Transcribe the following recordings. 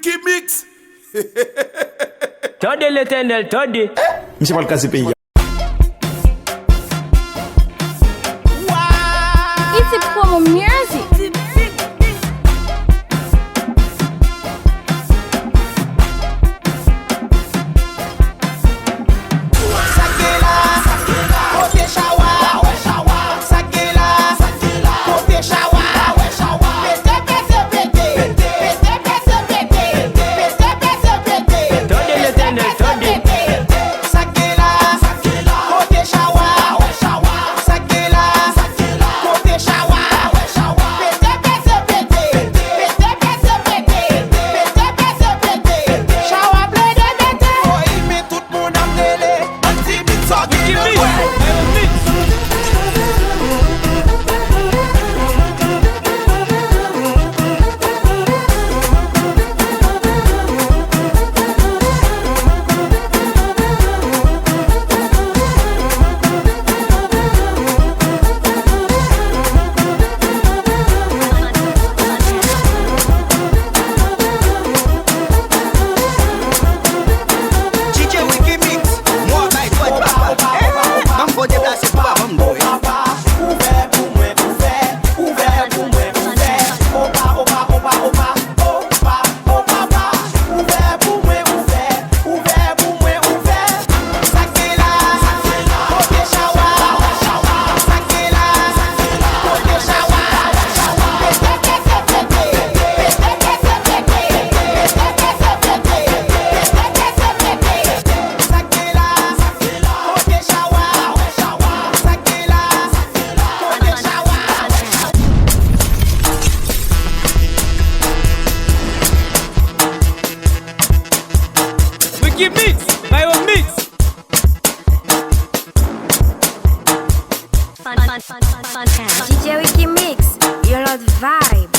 Wickymix. Toddy l'éternel, toddy. Monsieur pas le cas pays. It's a promo music. Wickymix, VOL1. DJ Wickymix, you're not vibe.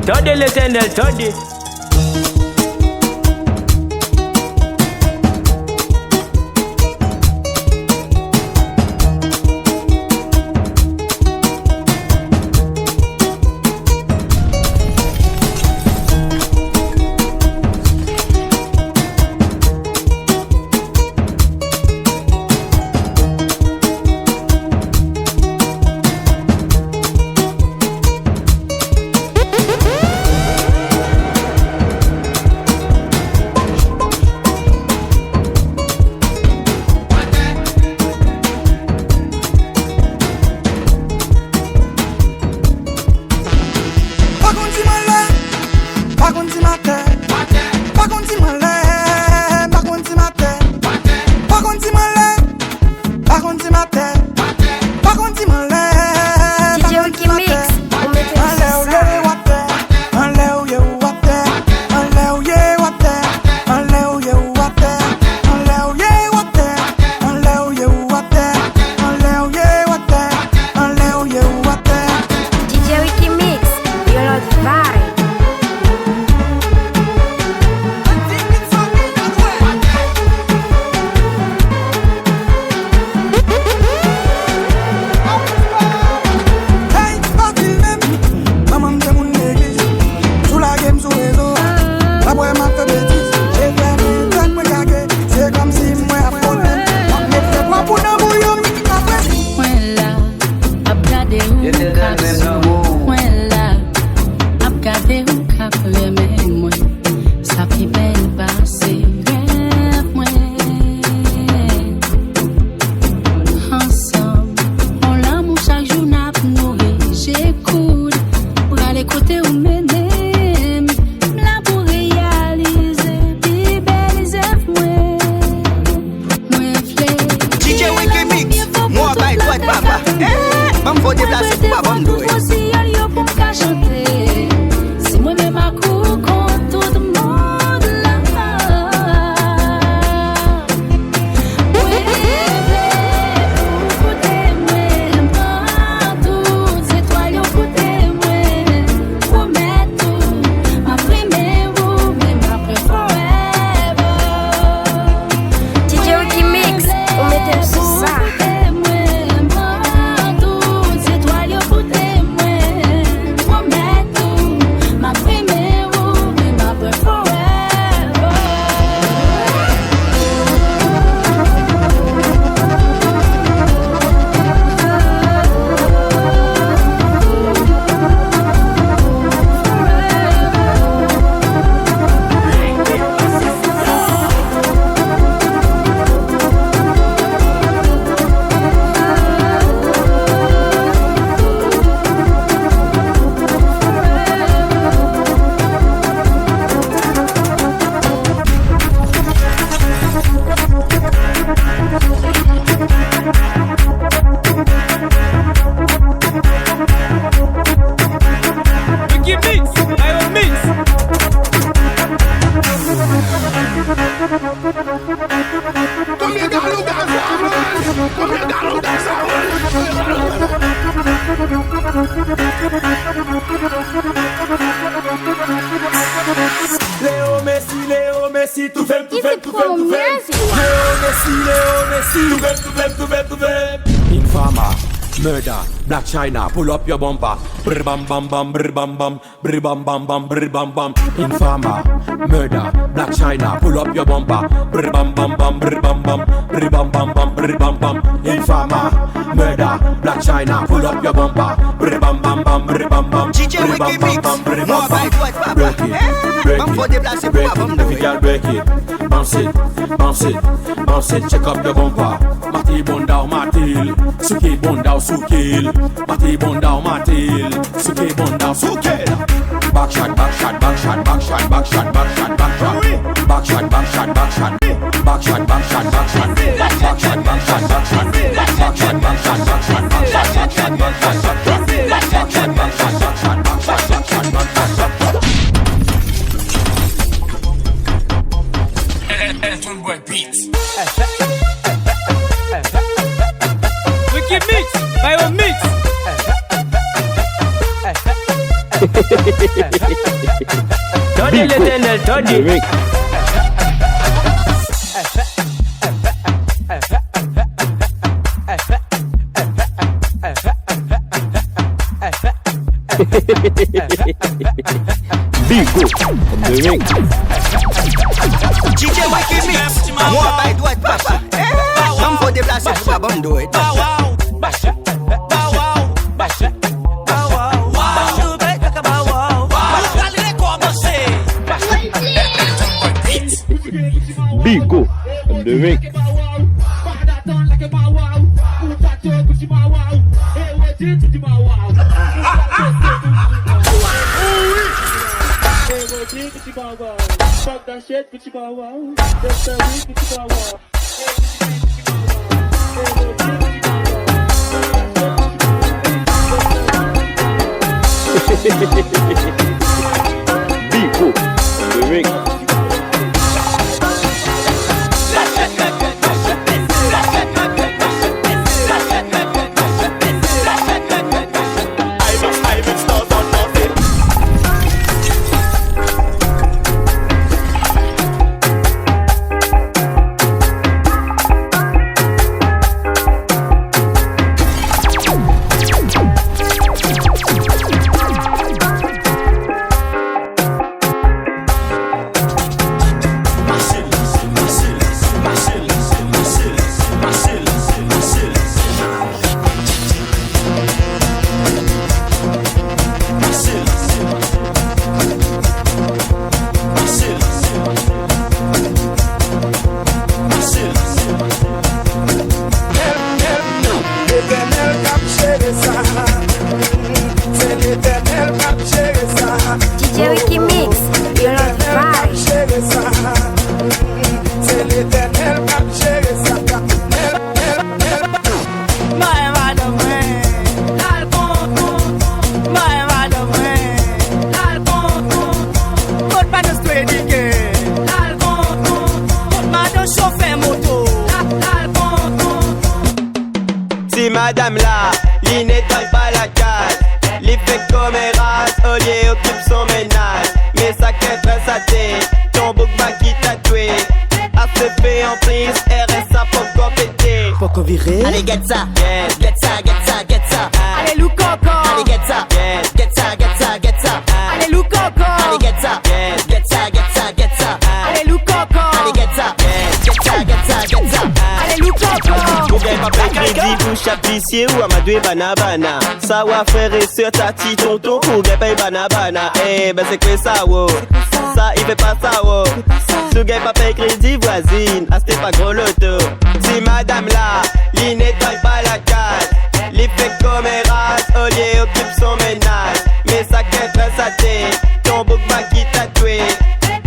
Toddy, l'éternel, toddy. Léo Messi, tout fait. Léo Messi, tout fait. Infama, murder, Black China, pull up your bumper. Brr bam bam bam, brr bam bam, brr bam bam bam, brr bam bam. Infama, murder, Black China, pull up your bumper. Brr bam bam bam, brr bam bam, brr bam bam bam, brr bam bam. Infama, murder, Black China, pull up your bumper. Brr bam bam bam, brr bam bam. DJ Wickymix, break moi avec toi, break it, break it, bounce it, check up your bumper. Mati bondao matil, suki bondao sukil. Mati bondao matil, suki bondao sukil. Backshot. Wickymix, VOL1. Toddy l'éternel, toddy. Big Goût, the Mix. DJ Wickymix, moi by doit papa. Comme faut déplacer pour pas bon doit. Big Goût, the Mix. Fuck that shit, Gucci bow wow. That's the week, Gucci bow wow. Big Goût, the Mix. DJ Wickymix, you're on vibe. Si madame là, il n'éteint pas la case. L'effet comméras, Olier occupe son ménage. Mais ça qu'est très saté, ton bookman qui tatoué. ACP en prise, RSA pour compéter. Poco viré. Allez, get ça, get ça, get ça, get ça. Allez, lou coco. Allez, get ça, get ça, get ça, get ça. Allez, lou coco. Allez, get ça, get ça, get ça, get ça. Allez, lou coco. Allez, get ça, get ça, get ça, get ça. Allez, lou coco. Ou bien papa crédit, bouche à pissier ou amadoué banabana. Ça wa frère et sœur, tati, tonton, ou bien paye banabana. Eh ben c'est que ça, wow. Ça, il fait pas ça, wow. Ce gars papa crédit voisine, ah c'était pas gros loto. Si madame là, il n'éteint pas la case. L'effet comméras, Olier occupe son ménage. Mais ça qu'est très saté, ton bookman qui tatoué.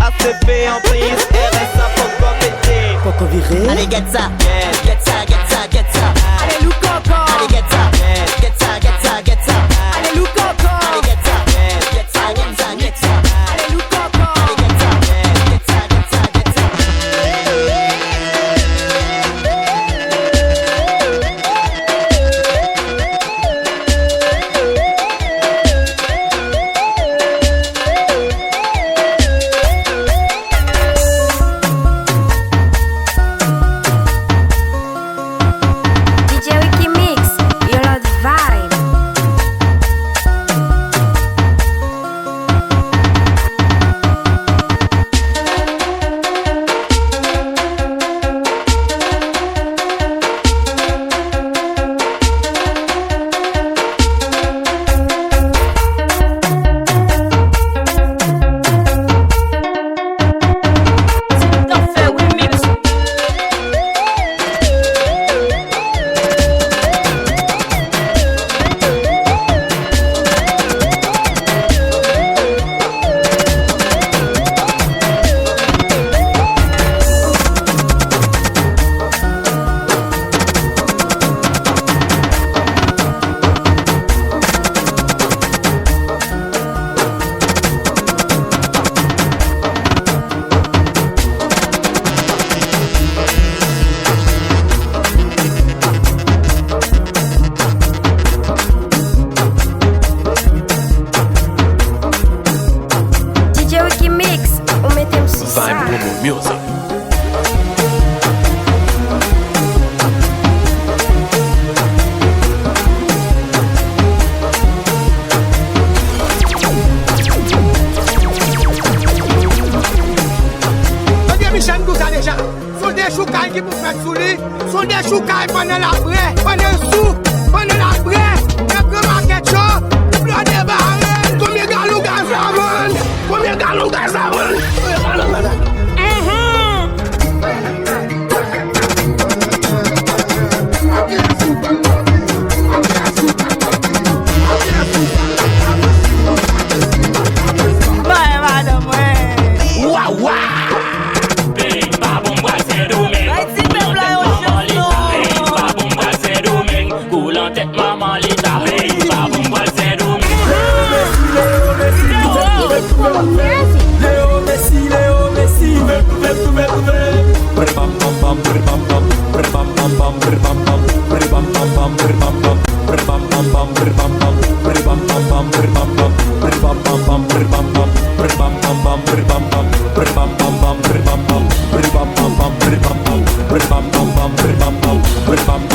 ACP en prise, RSA pour compéter. Poco viré. Allez, get ça, get ça, get ça, get ça. Allez, lou coco. Allez, get ça, get ça, get ça, get ça. Allez, lou coco. Allez, get ça, get ça, get ça, get ça. Allez, lou coco. Allez, get ça, get ça, get ça, get ça. music. Michel Gouza déjà. Sont des choucailles qui vous font sous lui. Sont des choucailles pendant la vraie. Pendant sous. Pendant la vraie. Après market show. Plein de barrels. Combien de galons gaz à vendre? Combien de galons gaz à vendre? Bam